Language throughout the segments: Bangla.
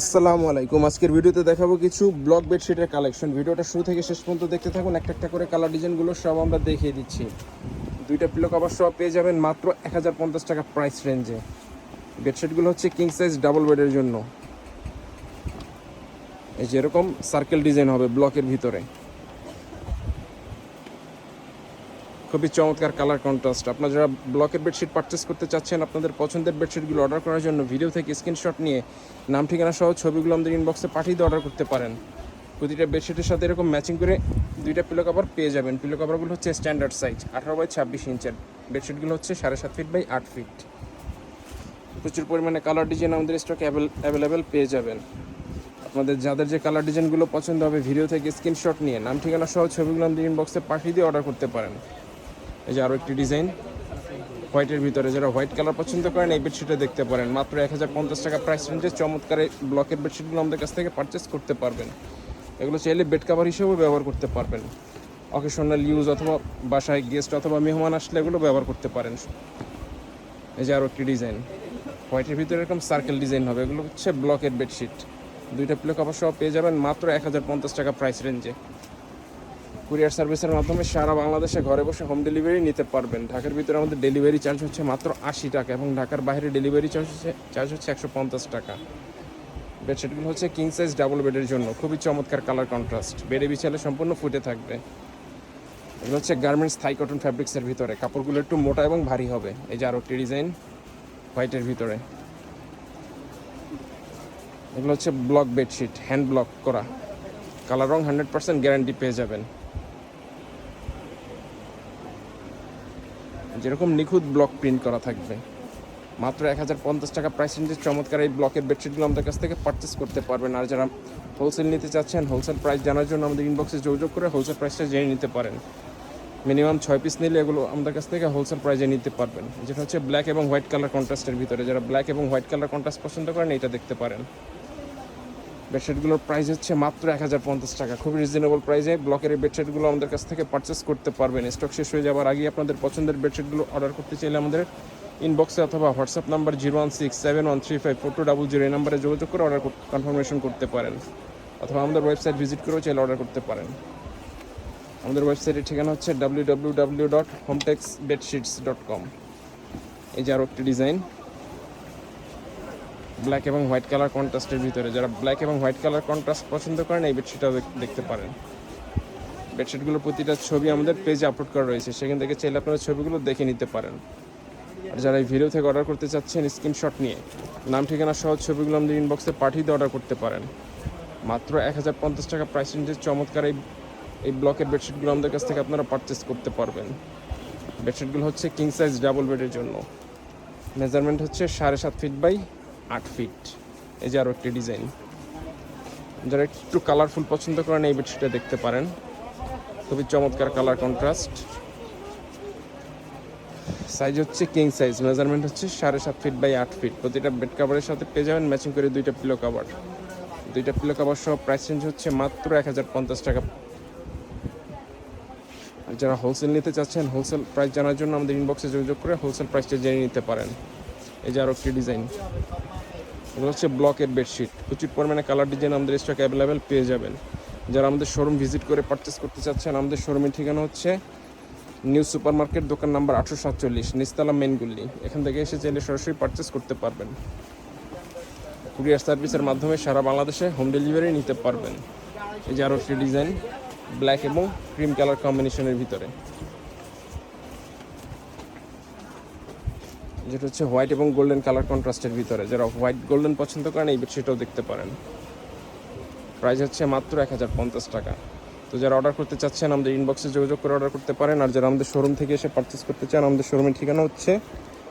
আসসালামু আলাইকুম। আজকের ভিডিওতে দেখাবো কিছু ব্লক বেডশিটের কালেকশন। ভিডিওটা শুরু থেকে শেষ পর্যন্ত দেখতে থাকুন। একটা একটা করে কালার ডিজাইনগুলো সব আমরা দেখিয়ে দিচ্ছি। দুইটা পিলো কভার সব পেয়ে যাবেন মাত্র 1050 টাকা প্রাইস রেঞ্জে। বেডশিটগুলো হচ্ছে কিং সাইজ ডাবল বেডের জন্য। এই যে এরকম সার্কেল ডিজাইন হবে ব্লকের ভিতরে, খুবই চমৎকার কালার কন্ট্রাস্ট। আপনারা যারা ব্লকের বেডশিট পারচেস করতে চাচ্ছেন, আপনাদের পছন্দের বেডশিটগুলো অর্ডার করার জন্য ভিডিও থেকে স্ক্রিনশট নিয়ে নাম ঠিকানা সহ ছবিগুলো আমাদের ইনবক্সে পাঠিয়ে দিয়ে অর্ডার করতে পারেন। প্রতিটা বেডশিটের সাথে এরকম ম্যাচিং করে দুইটা পিলো কভার পেয়ে যাবেন। পিলো কভারগুলো হচ্ছে স্ট্যান্ডার্ড সাইজ 18x26 ইঞ্চের। বেডশিটগুলো হচ্ছে 7.5 ফিট বাই 8 ফিট। প্রচুর পরিমাণে কালার ডিজাইন আমাদের স্টকে অ্যাভেলেবেল পেয়ে যাবেন। আপনাদের যাদের যে কালার ডিজাইনগুলো পছন্দ হবে ভিডিও থেকে স্ক্রিনশট নিয়ে নাম ঠিকানা সহ ছবিগুলো আমাদের ইনবক্সে পাঠিয়ে দিয়ে অর্ডার করতে পারেন। এই যে আরও একটি ডিজাইন হোয়াইটের ভিতরে, যারা হোয়াইট কালার পছন্দ করেন এই বেডশিটে দেখতে পারেন। মাত্র 1050 টাকা প্রাইস রেঞ্জে চমৎকার এই ব্লকের বেডশিটগুলো আমাদের কাছ থেকে পারচেস করতে পারবেন। এগুলো চাইলে বেড কাভার হিসেবেও ব্যবহার করতে পারবেন। অকেশনাল ইউজ অথবা বাসায় গেস্ট অথবা মেহমান আসলে এগুলো ব্যবহার করতে পারেন। এই যে আরও একটি ডিজাইন হোয়াইটের ভিতরে এরকম সার্কেল ডিজাইন হবে। এগুলো হচ্ছে ব্লকের বেডশিট। দুইটা পিলো কভার সহ পেয়ে যাবেন মাত্র 1050 টাকা প্রাইস রেঞ্জে। কুরিয়ার সার্ভিসের মাধ্যমে সারা বাংলাদেশে ঘরে বসে হোম ডেলিভারি নিতে পারবেন। ঢাকার ভিতরে আমাদের ডেলিভারি চার্জ হচ্ছে মাত্র 80 টাকা এবং ঢাকার বাইরে ডেলিভারি চার্জ হচ্ছে 150 টাকা। বেডশিটগুলো হচ্ছে কিং সাইজ ডাবল বেডের জন্য, খুবই চমৎকার কালার কন্ট্রাস্ট। বেডে বিছালে সম্পূর্ণ ফুটে থাকবে। এগুলো হচ্ছে গার্মেন্টস থাই কটন ফ্যাব্রিক্সের ভিতরে, কাপড়গুলো একটু মোটা এবং ভারী হবে। এই যে আরও একটি ডিজাইন হোয়াইটের ভিতরে, এগুলো হচ্ছে ব্লক বেডশিট, হ্যান্ড ব্লক করা। কালার রং 100% গ্যারান্টি পেয়ে যাবেন। যেরকম নিখুঁত ব্লক প্রিন্ট করা থাকবে। মাত্র 1050 টাকা প্রাইস রেঞ্জে চমৎকার এই ব্লকের বেডশিটগুলো আমাদের কাছ থেকে পারচেস করতে পারবেন। আর যারা হোলসেল নিতে চাচ্ছেন, হোলসেল প্রাইস জানার জন্য আমাদের ইনবক্সে যোগাযোগ করে হোলসেল প্রাইসটা জেনে নিতে পারেন। মিনিমাম 6 পিস নিলে এগুলো আমাদের কাছ থেকে হোলসেল প্রাইসে নিতে পারবেন। যেটা হচ্ছে ব্ল্যাক এবং হোয়াইট কালার কন্ট্রাস্টের ভিতরে। যারা ব্ল্যাক এবং হোয়াইট কালার কন্ট্রাস্ট পছন্দ করেন এটা দেখতে পারেন। বেডশিটগুলোর প্রাইস হচ্ছে মাত্র 1050 টাকা, খুবই রিজনেবল প্রাইসে ব্লকের এই বেডশিটগুলো আমাদের কাছ থেকে পারচেস করতে পারবেন। স্টক শেষ হয়ে যাওয়ার আগে আপনাদের পছন্দের বেডশিটগুলো অর্ডার করতে চাইলে আমাদের ইনবক্সে অথবা হোয়াটসঅ্যাপ নাম্বার 01671354200 এই নাম্বারে যোগাযোগ করে অর্ডার কনফার্মেশন করতে পারেন, অথবা আমাদের ওয়েবসাইট ভিজিট করেও চাইলে অর্ডার করতে পারেন। আমাদের ওয়েবসাইটের ঠিকানা হচ্ছে www.hometexbedsheets.com। এই যে আরও একটি ডিজাইন ব্ল্যাক এবং হোয়াইট কালার কন্ট্রাস্টের ভিতরে। যারা ব্ল্যাক এবং হোয়াইট কালার কন্ট্রাস্ট পছন্দ করেন এই বেডশিটটাও দেখতে পারেন। বেডশিটগুলোর প্রতিটা ছবি আমাদের পেজে আপলোড করা রয়েছে, সেখান থেকে চাইলে আপনারা ছবিগুলো দেখে নিতে পারেন। আর যারা এই ভিডিও থেকে অর্ডার করতে চাচ্ছেন স্ক্রিনশট নিয়ে নাম ঠিকানা সহ ছবিগুলো আমাদের ইনবক্সে পাঠিয়ে দিয়ে অর্ডার করতে পারেন। মাত্র 1050 টাকা প্রাইস রেঞ্জের চমৎকার এই ব্লকের বেডশিটগুলো আমাদের কাছ থেকে আপনারা পারচেস করতে পারবেন। বেডশিটগুলো হচ্ছে কিং সাইজ ডাবল বেডের জন্য। মেজারমেন্ট হচ্ছে 7.5 ফিট বাই 8 ফিট। এই যে আরও একটি ডিজাইন, যারা একটু কালারফুল পছন্দ করেন এই বেডশিটটা দেখতে পারেন। খুবই চমৎকার কালার কন্ট্রাস্ট। সাইজ হচ্ছে কিং সাইজ, মেজারমেন্ট হচ্ছে 7.5 ফিট বাই 8 ফিট। প্রতিটা বেড কাভারের সাথে পেয়ে যাবেন ম্যাচিং করে দুইটা পিলো কাভার। দুইটা পিলো কাভার সহ প্রাইস রেঞ্জ হচ্ছে মাত্র 1050 টাকা। আর যারা হোলসেল নিতে চাচ্ছেন হোলসেল প্রাইস জানার জন্য আমাদের ইনবক্সে যোগাযোগ করে হোলসেল প্রাইসটা জেনে নিতে পারেন। এই যে আরও একটি ডিজাইন, এগুলো হচ্ছে ব্লকের বেডশিট। প্রচুর পরিমাণে কালার ডিজাইন আমাদের স্টক অ্যাভেলেবেল পেয়ে যাবেন। যারা আমাদের শোরুম ভিজিট করে পারচেস করতে চাচ্ছেন, আমাদের শোরুমের ঠিকানা হচ্ছে নিউ সুপার মার্কেট, দোকান নাম্বার 847, নিচতলা মেনগুলি। এখান থেকে এসে চাইলে সরাসরি পারচেস করতে পারবেন। কুরিয়ার সার্ভিসের মাধ্যমে সারা বাংলাদেশে হোম ডেলিভারি নিতে পারবেন। এই যে আরও একটি ডিজাইন ব্ল্যাক এবং ক্রিম কালার কম্বিনেশনের ভিতরে, যেটা হচ্ছে হোয়াইট এবং গোল্ডেন কালার কন্ট্রাস্টের ভিতরে। যারা হোয়াইট গোল্ডেন পছন্দ করেন এই বেডশিটটাও দেখতে পারেন। প্রাইস হচ্ছে মাত্র 1050 টাকা। তো যারা অর্ডার করতে চাচ্ছেন আমাদের ইনবক্সে যোগাযোগ করে অর্ডার করতে পারেন। আর যারা আমাদের শোরুম থেকে এসে পারচেস করতে চান, আমাদের শোরুমের ঠিকানা হচ্ছে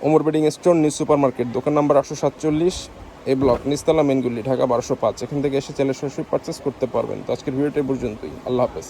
Omar bedding store, new super market, দোকান নাম্বার 847, এই ব্লক, নিচতলা মেনগুলি, ঢাকা 1205। এখান থেকে এসে চাইলে সরাসরি পারচেস করতে পারবেন। তো আজকের ভিডিওটা পর্যন্তই। আল্লাহ হাফেজ।